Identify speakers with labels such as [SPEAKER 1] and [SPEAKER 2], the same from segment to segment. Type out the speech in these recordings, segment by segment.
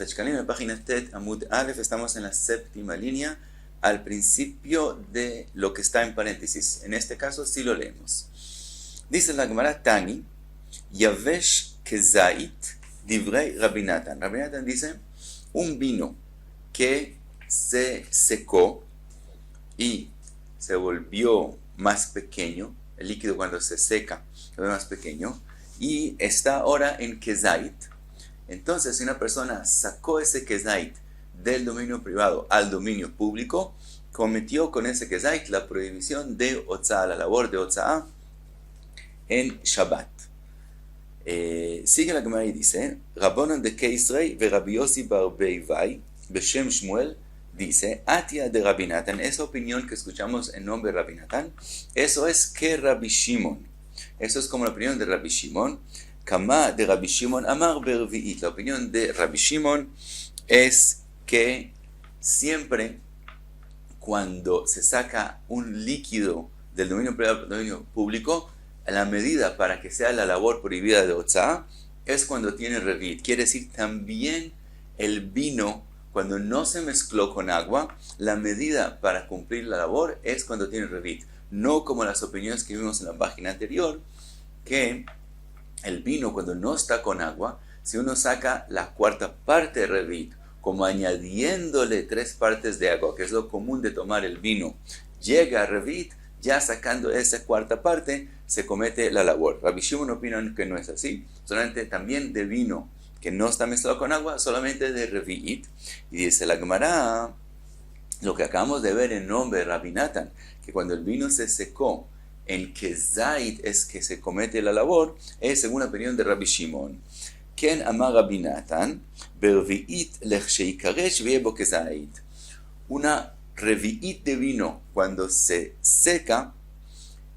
[SPEAKER 1] Masechet Shkalim, en la página Tet Amud Aleph, estamos en la séptima línea, al principio de lo que está en paréntesis. En este caso sí lo leemos. Dice la Gemara Tani, Yavesh Kezait Divrei Rabbi Natan. Rabbi Natan dice, un vino que se secó y se volvió más pequeño, el líquido cuando se seca se vuelve más pequeño, y está ahora en Kezait. Entonces, si una persona sacó ese Kezait del dominio privado al dominio público, cometió con ese Kezait la prohibición de Otzá, la labor de Otzá en Shabbat. Sigue la Gemara y dice, Rabbonon de Keisrei ve Rabbi Yossi bar Beivai, Beshem Shmuel, dice, Atia de Rabbi Natan, esa opinión que escuchamos en nombre de Rabbi Natan, eso es que Rabbi Shimon. Eso es como la opinión de Rabbi Shimon. Kama de Rabbi Shimon Amar Bervi'it. La opinión de Rabbi Shimon es que siempre cuando se saca un líquido del dominio privado al dominio público, la medida para que sea la labor prohibida de Otzá es cuando tiene Revit. Quiere decir también el vino, cuando no se mezcló con agua, la medida para cumplir la labor es cuando tiene Revit. No como las opiniones que vimos en la página anterior, que el vino cuando no está con agua, si uno saca la cuarta parte de Revit, como añadiéndole 3 partes de agua, que es lo común de tomar el vino, llega a Revit, ya sacando esa cuarta parte, se comete la labor. Rabbi Shimon opina que no es así, solamente también de vino que no está mezclado con agua, solamente de Revit. Y dice la Gemara, lo que acabamos de ver en nombre de Rabbi Natan, que cuando el vino se secó, en Kezait es que se comete la labor, es según la opinión de Rabbi Shimon. Ken amar Rabbi Natan, bervi'it lechsheikaresh v'yebo Kezait. Una revi'it de vino, cuando se seca,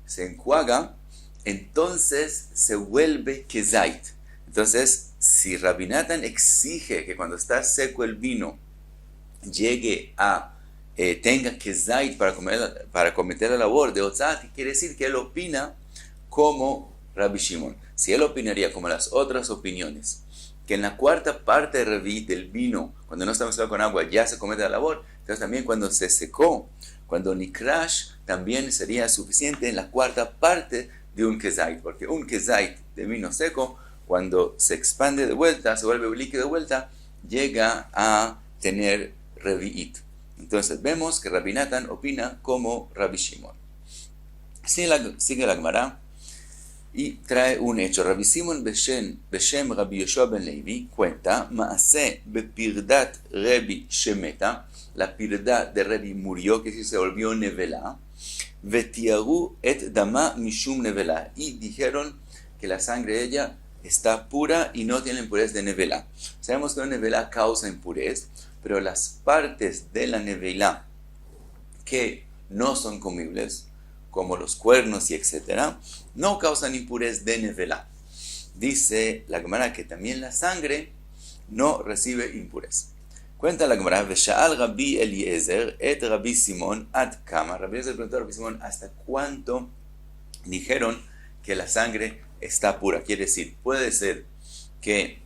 [SPEAKER 1] se enjuaga, entonces se vuelve Kezait. Entonces, si Rabbi Natan exige que cuando está seco el vino, llegue a tenga Kezait para cometer la labor de Otzá, quiere decir que él opina como Rabbi Shimon. Si él opinaría como las otras opiniones, que en la cuarta parte de Revit del vino, cuando no está mezclado con agua, ya se comete la labor, entonces también cuando se secó, cuando Nikrash, también sería suficiente en la cuarta parte de un Kezait, porque un Kezait de vino seco, cuando se expande de vuelta, se vuelve líquido de vuelta, llega a tener Revi'it. Entonces vemos que Rabbi Natan opina como Rabbi Shimon. Sigue la Gemara y trae un hecho. Rabbi Shimon Beshem Rabbi Yoshua ben Levi cuenta, Maase bepirdat Rabbi Shemeta, la pirda de Rabbi murió, que se volvió nevela, vetiaru et dama mishum nevela, y dijeron que la sangre de ella está pura y no tiene impurez de nevela. Sabemos que una nevela causa impurez, pero las partes de la nevela que no son comibles, como los cuernos y etcétera, no causan impurez de nevela. Dice la Gemara que también la sangre no recibe impurez. Cuenta la Gemara, Vesha'al Rabbi Eliezer et Rabbi Simon ad kama. Rabbi Eliezer preguntó a Rabbi Simon hasta cuánto dijeron que la sangre está pura. Quiere decir, puede ser que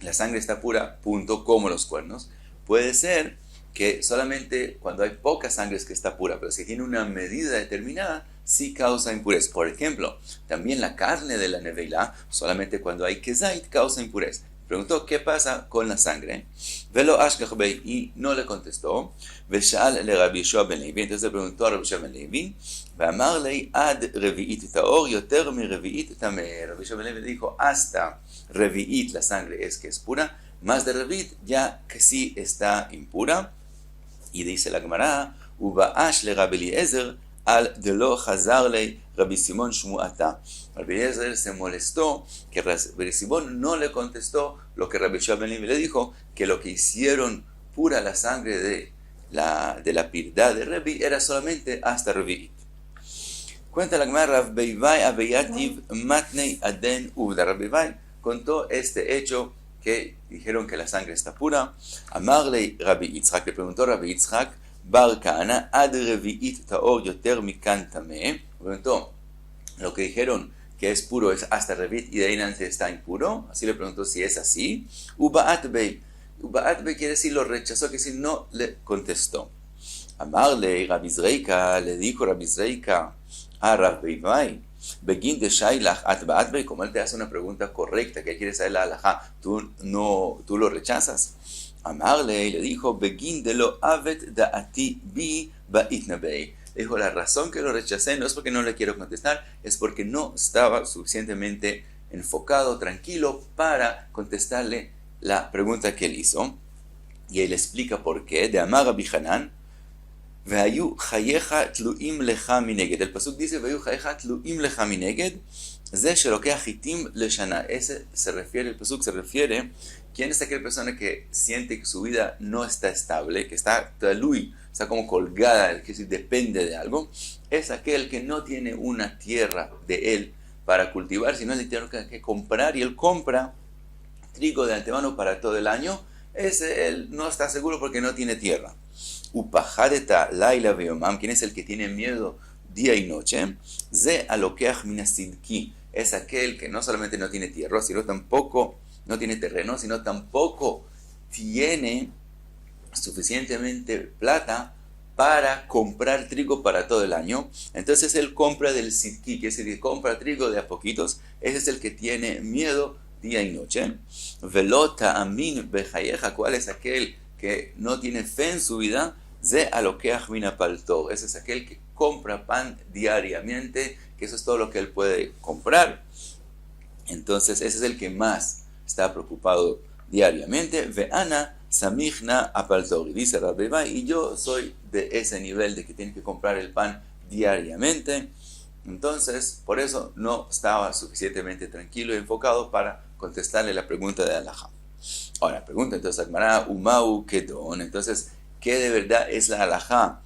[SPEAKER 1] la sangre está pura, punto, como los cuernos. Puede ser que solamente cuando hay poca sangre es que está pura, pero si tiene una medida determinada, sí causa impurez. Por ejemplo, también la carne de la nevela, solamente cuando hay Kezait, causa impurez. Preguntó, ¿qué pasa con la sangre? Velo ashkach bey, y no le contestó. Veshal le Rabbi Yoshua ben Levi, entonces le preguntó a Rabbi Yoshua ben Levi, ve'amar lei ad revi'it taor yoter mi revi'it tameh. Rabbi Yoshua ben Levi dijo, hasta revi'it, la sangre es que es pura, más de Revit ya que sí está impura. Y dice la Gemara, Uba'ash le Rabbi Eliezer al de lo hazarle Rabbi Simon shmu'ata. Rabbi Eliezer se molestó que Rabbi Simon no le contestó lo que Rabbi Yoshua ben Levi le dijo, que lo que hicieron pura la sangre de la pirda de Rabbi era solamente hasta Revit. Cuenta la Gemara, Rav Beivai abeyativ matnei aden uvda. Rav Beivai contó este hecho que dijeron que la sangre está pura. Amarle Rabbi Yitzhak, le preguntó Rabbi Yitzhak, Bar Kahana, ad revi'it taor yoter mikan tameh. Preguntó, lo que dijeron que es puro es hasta Revit y de ahí en adelante está impuro. Así le preguntó si es así. Uba'at bey, Ba'atbe quiere decir lo rechazó, quiere decir no le contestó. Amarle Rabbi Zreika, le dijo Rabbi Zreika a Rabbi Vai, Begin de Shailach at Ba'atbe, como él te hace una pregunta correcta, que él quiere saber la halajá, tú lo rechazas. Amarle le dijo, Begin de lo avet da'ati bi ba'itnabei. Dijo, la razón que lo rechacé no es porque no le quiero contestar, es porque no estaba suficientemente enfocado, tranquilo, para contestarle la pregunta que él hizo. Y él explica por qué. De Amar Rabbi Hanan, Ve'ayu chayecha tluim lecha mineged. El pasuk dice, Ve'ayu chayecha tluim lecha mineged, ze shelokeh hitim leshana. Ese se refiere, el pasuk se refiere, ¿quién es aquella persona que siente que su vida no está estable, que está talui, está como colgada, es decir, depende de algo? Es aquel que no tiene una tierra de él para cultivar, sino le tiene que comprar, y él compra trigo de antemano para todo el año. Ese él no está seguro porque no tiene tierra. Upajadeta laila veomam, ¿quién es el que tiene miedo día y noche? Ze alokeach minasidki, es aquel que no solamente no tiene tierra, sino tampoco no tiene terreno, sino tampoco tiene suficientemente plata para comprar trigo para todo el año. Entonces él compra del sidki, que es decir, compra trigo de a poquitos. Ese es el que tiene miedo día y noche. Velota amin bejayeja, ¿cuál es aquel que no tiene fe en su vida? Ze alokeach mina paltor, ese es aquel que compra pan diariamente, que eso es todo lo que él puede comprar. Entonces ese es el que más está preocupado diariamente. Ve'ana samichna apaltor, y dice Rabbi Vai, y yo soy de ese nivel de que tiene que comprar el pan diariamente. Entonces, por eso no estaba suficientemente tranquilo y enfocado para contestarle la pregunta de halajá. Ahora, pregunta entonces Agmará, Umau Kedon, entonces, ¿qué de verdad es la halajá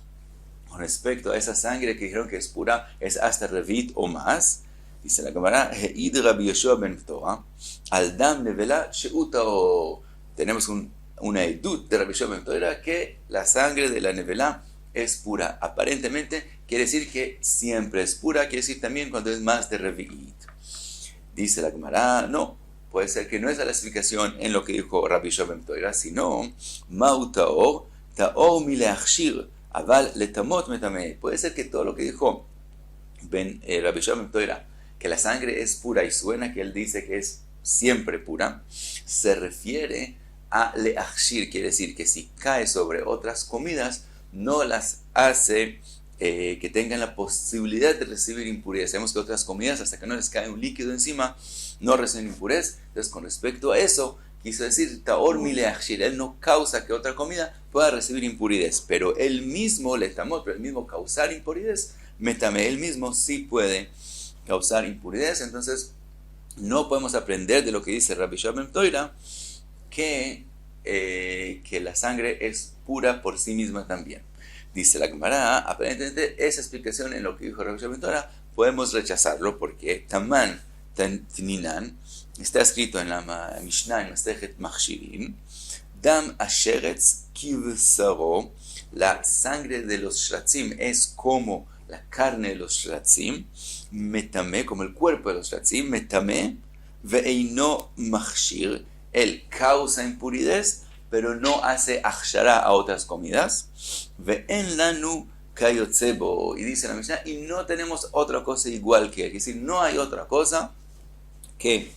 [SPEAKER 1] con respecto a esa sangre que dijeron que es pura, es hasta revit o más? Dice la Gemara, He'id Rabbi Yoshua ben Toa, al dam nevela she'utao. Tenemos una edut de Rabbi Yoshua ben Toa que la sangre de la nevela es pura. Aparentemente quiere decir que siempre es pura, quiere decir también cuando es más de revit. Dice la Gemara, no, puede ser que no es la explicación en lo que dijo Rabbi Yoshua ben Toa, sino Mau Taor, Taor mileachshir, aval letamot metame. Puede ser que todo lo que dijo Rabbi Yoshua ben Toa, que la sangre es pura, y suena que él dice que es siempre pura, se refiere a leachshir, quiere decir que si cae sobre otras comidas, no las hace que tengan la posibilidad de recibir impureza. Sabemos que otras comidas, hasta que no les cae un líquido encima, no reciben impureza. Entonces, con respecto a eso, quiso decir, Taor mi leachshir, él no causa que otra comida pueda recibir impureza, pero él mismo, letamot, pero él mismo causar impureza, metame, él mismo sí puede causar impureza. Entonces no podemos aprender de lo que dice Rabbi Yoshua ben Toa que la sangre es pura por sí misma también. Dice la Gemara, aparentemente esa explicación en lo que dijo Rabbi Yoshua ben Toa podemos rechazarlo, porque Taman Tninan está escrito en la Mishnah, en Masechet Machshirim, Dam Asheretz Kivsaro, la sangre de los shratzim es como la carne de los shratzim, metame, como el cuerpo de los shratzim, metame, ve'eino machshir, él causa impurez, pero no hace achshara a otras comidas, ve'en lanu kayotzebo, y dice la Mishnah, y no tenemos otra cosa igual que él, es decir, no hay otra cosa que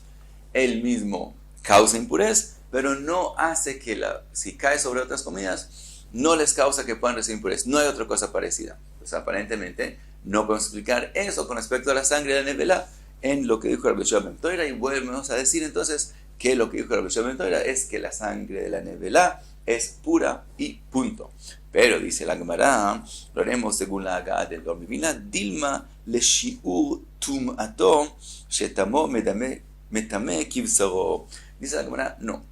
[SPEAKER 1] él mismo causa impurez, pero no hace que si cae sobre otras comidas, no les causa que puedan recibir impureza. No hay otra cosa parecida. Pues aparentemente no podemos explicar eso con respecto a la sangre de la nevela en lo que dijo Rabbi Yoshua ben Toa, y volvemos a decir entonces que lo que dijo Rabbi Yoshua ben Toa es que la sangre de la nevela es pura y punto. Pero dice la Gemara, lo haremos según la Haggah del Dormivina, Dilma le shiur tum'ato shetamo metame kivsaro. Dice la Gemara, no,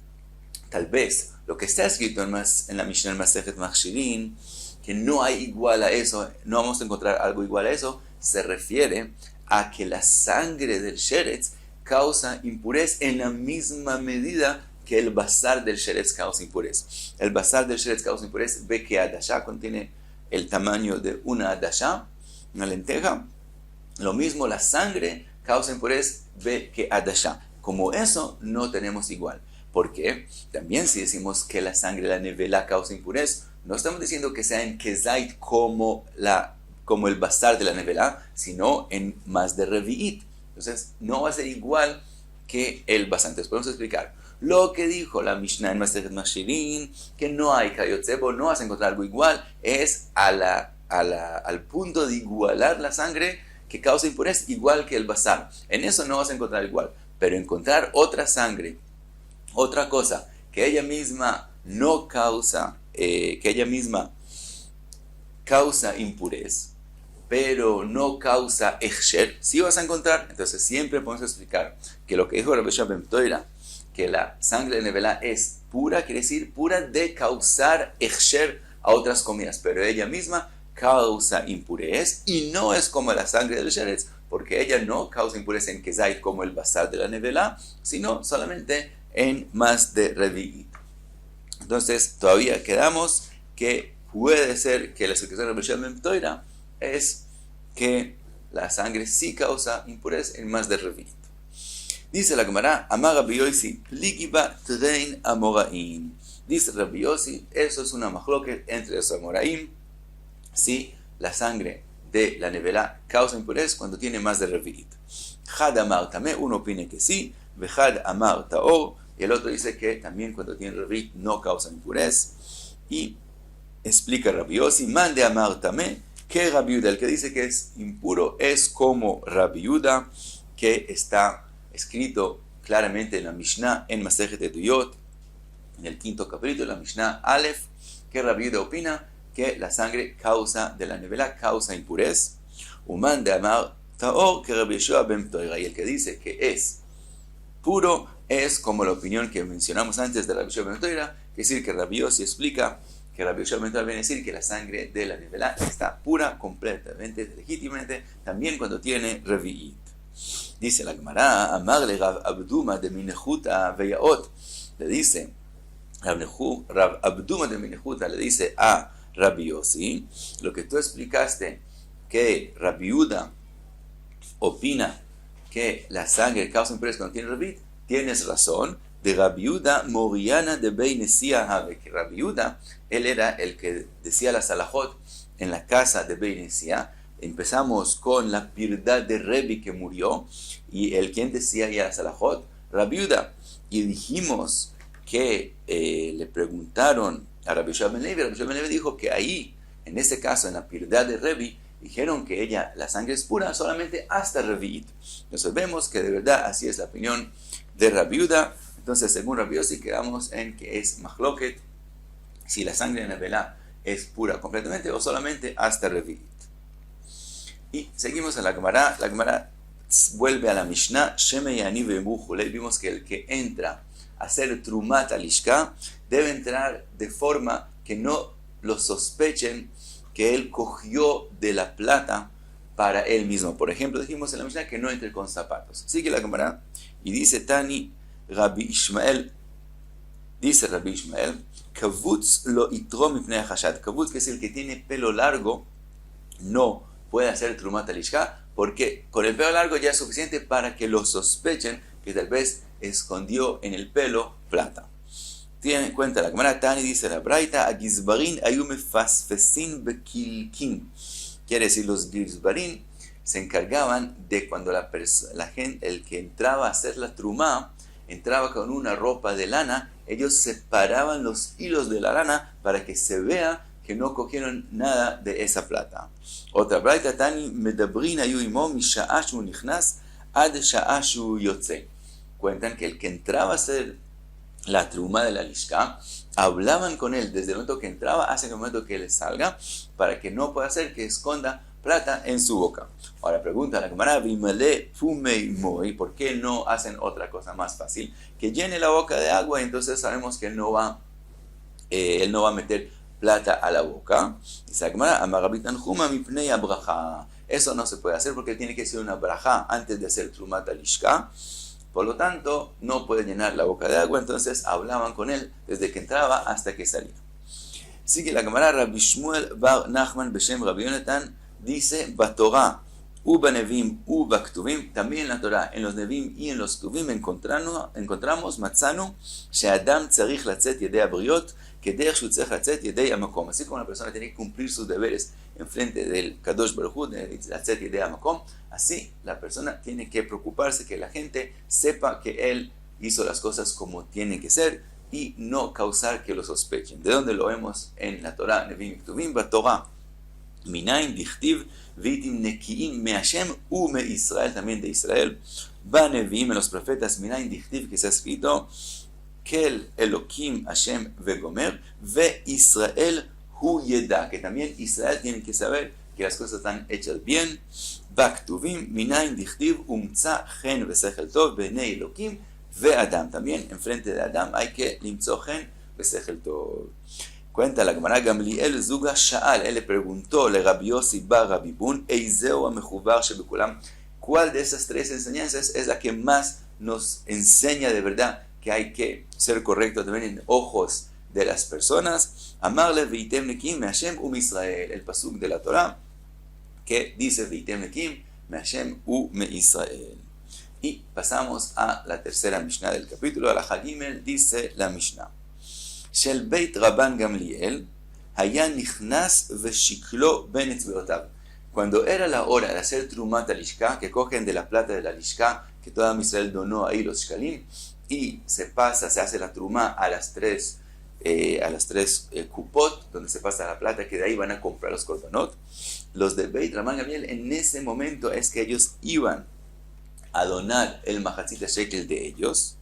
[SPEAKER 1] tal vez lo que está escrito en la Mishnah en Masechet Machshirim, que no hay igual a eso, no vamos a encontrar algo igual a eso, se refiere a que la sangre del sheretz causa impurez en la misma medida que el basar del sheretz causa impurez. El basar del sheretz causa impurez, ve que adashá contiene el tamaño de una adashá, una lenteja. Lo mismo la sangre causa impurez, ve que adashá. Como eso no tenemos igual. ¿Por qué? También si decimos que la sangre de la nevela causa impurez, no estamos diciendo que sea en kezait como el basar de la nevela, sino en más de revi'it. Entonces no va a ser igual que el basar. Entonces podemos explicar lo que dijo la Mishnah en Masechet Mashirin, que no hay kayotzebo, no vas a encontrar algo igual, es al punto de igualar la sangre que causa impurez igual que el basar. En eso no vas a encontrar igual, pero encontrar otra sangre, otra cosa que ella misma no causa, que ella misma causa impurez, pero no causa echsher, sí vas a encontrar. Entonces siempre podemos explicar que lo que dijo Rabbi Yoshua ben Toira, que la sangre de nevela es pura, quiere decir pura de causar echsher a otras comidas, pero ella misma causa impurez y no es como la sangre del sheretz, porque ella no causa impurez en kezait como el basar de la nevela, sino solamente en más de revi'it. Entonces todavía quedamos que puede ser que la explicación de Rabbi Yoshua ben Toira es que la sangre sí causa impurez en más de revi'it. Dice la Gemara, Amar Rabbi Yossi, Pligiba Trein Amoraim. Dice Rabbi Yossi, eso es una machloket entre los Amoraim, si la sangre de la nevela causa impurez cuando tiene más de revi'it. Had Amar Tameh, uno opina que sí, Vejad Amar Taor, y el otro dice que también cuando tiene revi'it no causa impurez. Y explica Rabbi Yossi, Mande Amar Tameh, que Rabbi Yehuda, el que dice que es impuro, es como Rabbi Yehuda, que está escrito claramente en la Mishnah, en Masechet Eduyot, en el 5º capítulo, la Mishnah Aleph, que Rabbi Yehuda opina que la sangre de la nevela causa impurez. Uman de Amar Taor, que Rabbi Yoshua ben Toira, y el que dice que es puro es como la opinión que mencionamos antes de Rabbi Yoshua ben Toira, que es decir, que Rabbi Yossi explica que Rabbi Yoshua ben Toira viene a decir que la sangre de la nevela está pura, completamente, legítimamente, también cuando tiene revi'it. Dice la Gemara, Amarle Rav Abduma de Minejuta Veyaot, le dice, Rav Abduma de Minejuta le dice a Rabbi Yossi, lo que tú explicaste, que Rabbi Yehuda opina que la sangre causa impurez cuando tiene revi'it, tienes razón. De Rabbi Yehuda Moriana de Bei Nesia Have, que Rabbi Yehuda, él era el que decía la salahot en la casa de Bei Nesia. Empezamos con la pirdad de Rebi que murió, y el quien decía ya la salahot, Rabbi Yehuda, y dijimos que le preguntaron a Rabbi Yoshua ben Levi. Rabbi Yoshua ben Levi dijo que ahí, en este caso, en la pirdad de Rebi, dijeron que la sangre es pura solamente hasta revi'it. Entonces vemos que de verdad así es la opinión de Rabbi Yehuda. Entonces, según Rabbi Yossi, quedamos en que es machloket si la sangre de la nevela es pura completamente o solamente hasta revi'it. Y seguimos en la Gemara. La Gemara vuelve a la Mishnah. Sheme Yani Ve'Muchule. Vimos que el que entra a hacer trumat alishka debe entrar de forma que no lo sospechen que él cogió de la plata para él mismo. Por ejemplo, dijimos en la Mishnah que no entre con zapatos. Sigue la Gemara y dice Tani Rabbi Ishmael, dice Rabbi Ishmael, Kavutz lo itro mipnei hashad. Kavutz, que es el que tiene pelo largo, no puede hacer trumat alishka, porque con el pelo largo ya es suficiente para que lo sospechen que tal vez escondió en el pelo plata. Tiene en cuenta la Gemara Tani, dice la Braita, a Gizbarin ayume fasfesin bekilkin. Quiere decir, los Gizbarin se encargaban de cuando la gente, el que entraba a hacer la trumá, entraba con una ropa de lana, ellos separaban los hilos de la lana para que se vea que no cogieron nada de esa plata. Otra Braita Tani, medabrin ayu imo misha'a shu nichnas ad sha'a shu yotze. Cuentan que el que entraba a hacer la truma de la lishka, hablaban con él desde el momento que entraba hasta el momento que él salga, para que no pueda hacer que esconda plata en su boca. Ahora pregunta la Gemara, ¿por qué no hacen otra cosa más fácil? Que llene la boca de agua, y entonces sabemos que él no va a meter plata a la boca. Dice la Gemara, eso no se puede hacer porque él tiene que hacer una braja antes de hacer trumat alishka. Por lo tanto, no puede llenar la boca de agua. Entonces hablaban con él desde que entraba hasta que salía. Sigue la Gemara, Rabbi Shmuel bar Nachman beshem Rabbi Yonatan dice, Batorah Uba Nevim, Uba Ktuvim, también en la Torah, en los Nevim y en los Ktuvim encontramos, Matzanu, She'adam tzarich latzet yedei abriot, kederech shu tzarich latzet yedei hamakom. Así como la persona tiene que cumplir sus deberes en frente del Kadosh Baruj Hu, de latzet yedei hamakom, así la persona tiene que preocuparse que la gente sepa que él hizo las cosas como tienen que ser y no causar que lo sospechen. ¿De dónde lo vemos en la Torah? Nevim y Ktuvim, Torah. Minayin dichtiv vitim nekiim me Hashem u me Israel, también de Israel. Va Nevim, en los profetas, Minayin dichtiv, que se ha escrito, Kel Elokim Hashem vegomer, ve Israel hu yeda, que también Israel tiene que saber que las cosas están hechas bien. Va Ktuvim, Minayin dichtiv umtza gen vesechel tov, bnei Elokim ve Adam, también enfrente de Adam hay que limtzo gen vesechel tov. Cuenta la Gemara, Gamliel Zuga Sha'al, él le preguntó, le Rabbi Yossi bar Rabbi Bun, Eizeu amechuvar shebekulam, ¿cuál de esas tres enseñanzas es la que más nos enseña de verdad que hay que ser correcto también en ojos de las personas? Amarle veitem nekim me Hashem u Israel, el pasuk de la Torah, que dice veitem nekim me Hashem u me Israel. Y pasamos a la tercera Mishnah del capítulo, a la Hagimel, dice la Mishnah. של בית רבן גמליאל היה נכנס ושקלו בין אצבעותיו. Cuando era la hora de hacer trumat al-ishka, que cogen de la plata de la lishka, que toda Israel donó ahí los shkalim, y se hace la truma a las tres kupot, donde se pasa la plata, que de ahí van a comprar los korbanot. Los de Beit Rabban Gamliel, en ese momento es que ellos iban a donar el mahatzit shekel de ellos,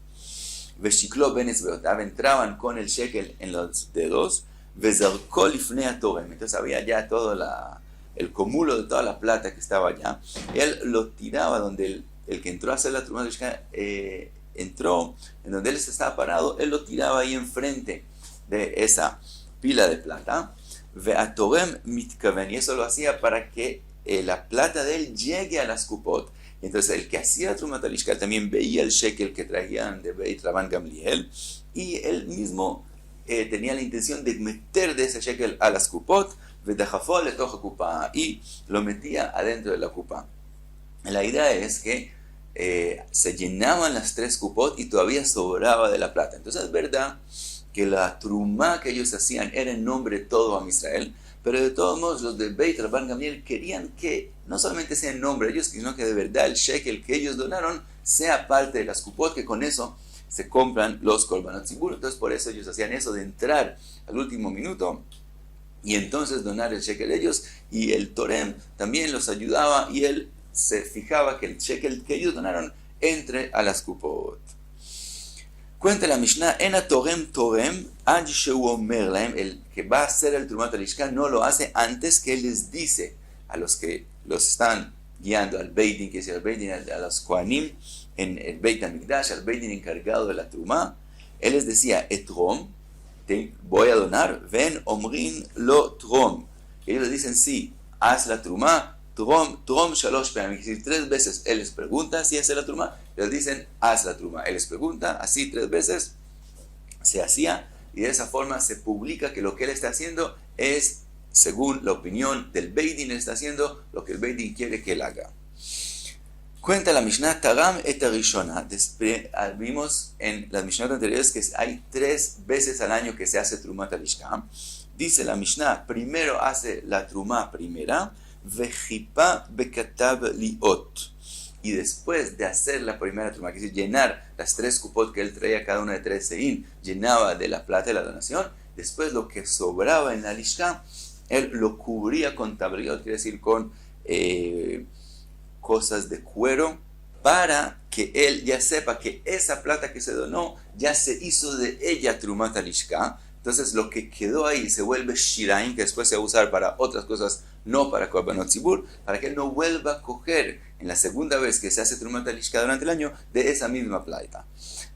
[SPEAKER 1] Veshiklo ben etzbeotav, entraban con el shekel en los dedos, Vezarko lifnei hatorem, entonces había ya todo el cúmulo de toda la plata que estaba allá, él lo tiraba donde el que entró a hacer la truma de entró, en donde él estaba parado, él lo tiraba ahí enfrente de esa pila de plata, Ve'atorem mitkaven, y eso lo hacía para que la plata de él llegue a las kupot. Entonces el que hacía Trumat al-Ishka también veía el shekel que traían de Beit Rabban Gamliel y él mismo tenía la intención de meter de ese shekel a las kupot y lo metía adentro de la kupa. La idea es que se llenaban las tres kupot y todavía sobraba de la plata. Entonces es verdad que la truma que ellos hacían era en nombre de todo a Israel, pero de todos modos los de Beit Rabban Gamliel querían que no solamente sea en nombre de ellos, sino que de verdad el shekel que ellos donaron sea parte de las kupot, que con eso se compran los korbanot zibur. Entonces por eso ellos hacían eso de entrar al último minuto y entonces donar el shekel de ellos, y el torem también los ayudaba y él se fijaba que el shekel que ellos donaron entre a las kupot. Cuenta la Mishnah, Ena torem ad shehu omer lahem, el que va a hacer el trumat al-ishka no lo hace antes que él les dice a los que los están guiando al Beit Din, que es el Beit Din, a los Kohanim en el Beit HaMikdash, al Beit Din encargado de la truma, él les decía, etrom, voy a donar, ven omrin lo trom. Ellos les dicen, sí, haz la truma, trom shalosh pe'amim, es decir, 3 veces. Él les pregunta si hace la truma, les dicen, haz la truma. Él les pregunta, así 3 veces, se hacía, y de esa forma se publica que lo que él está haciendo es según la opinión del Beit Din, él está haciendo lo que el Beit Din quiere que él haga. Cuenta la Mishnah, Taram et Arishona. Vimos en las Mishnahs anteriores que hay 3 veces al año que se hace Trumat al-Ishka. Dice la Mishnah, primero hace la Truma primera, Vejipa bekatab liot. Y después de hacer la primera truma, que es decir, llenar las 3 kupot que él traía, cada una de 3 seín, llenaba de la plata de la donación, después lo que sobraba en la lishka, él lo cubría con tabriot, quiere decir con cosas de cuero, para que él ya sepa que esa plata que se donó, ya se hizo de ella trumat al-ishka. Entonces lo que quedó ahí se vuelve shiraim, que después se va a usar para otras cosas, no para korbanot zibur, para que él no vuelva a coger en la segunda vez que se hace trumat al-ishka durante el año de esa misma plata.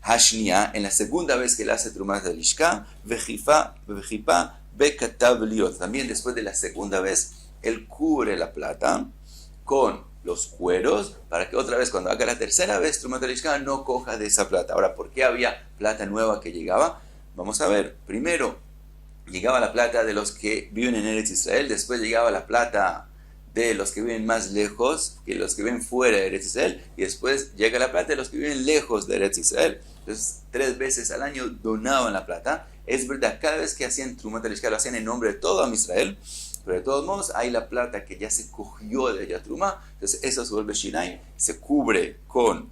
[SPEAKER 1] Hashnia, en la segunda vez que él hace trumat al-ishka, vejipa bekatav liot. También después de la segunda vez, él cubre la plata con los cueros, para que otra vez cuando haga la tercera vez trumat al-ishka no coja de esa plata. Ahora, ¿por qué había plata nueva que llegaba? Vamos a ver, primero llegaba la plata de los que viven en Eretz Israel, después llegaba la plata de los que viven más lejos que los que viven fuera de Eretz Israel, y después llega la plata de los que viven lejos de Eretz Israel. Entonces 3 veces al año donaban la plata. Es verdad, cada vez que hacían Trumat HaLishka lo hacían en nombre de todo Israel, pero de todos modos hay la plata que ya se cogió de ella Truma, entonces eso se vuelve Shinaim, se cubre con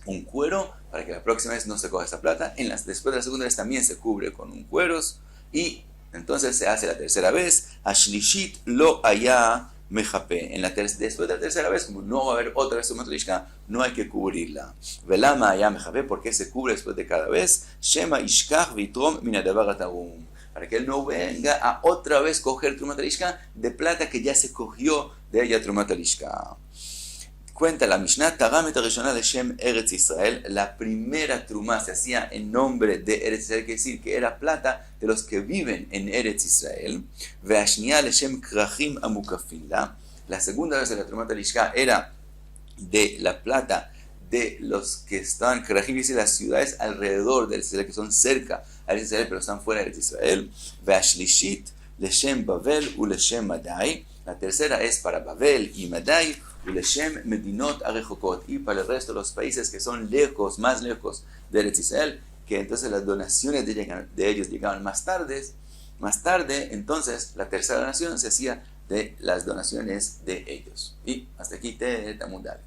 [SPEAKER 1] un cuero para que la próxima vez no se coja esa plata. Después de la segunda vez también se cubre con un cueros, y entonces se hace la tercera vez. Ashlishit lo haya mejape. Después de la tercera vez, como no va a haber otra vez Trumat HaLishka, no hay que cubrirla. Velama haya mejape, ¿por qué se cubre después de cada vez? Shema ishkach vitrom min hadavar hatagum, para que él no venga a otra vez coger Trumat HaLishka de plata que ya se cogió de ella Trumat HaLishka. Cuenta la Mishnah, Tagamet HaRishonah Leshem Eretz Israel, la primera trumá se hacía en nombre de Eretz Israel, quiere decir que era plata de los que viven en Eretz Israel. Ve'ashniya Leshem Krachim Amukafin la. La segunda vez de la Trumat HaLishka era de la plata de los que están, Krachim, dice las ciudades alrededor de Eretz Israel, que son cerca a Eretz Israel, pero están fuera de Eretz Israel. Ve'ashlishit Leshem Bavel u Leshem Madai. La tercera es para Babel y Madai, Uleshem Medinot Arejokot, y para el resto de los países que son lejos, más lejos de Eretz Israel, que entonces las donaciones de ellos llegaban más tarde, entonces la tercera donación se hacía de las donaciones de ellos. Y hasta aquí te Tamudal.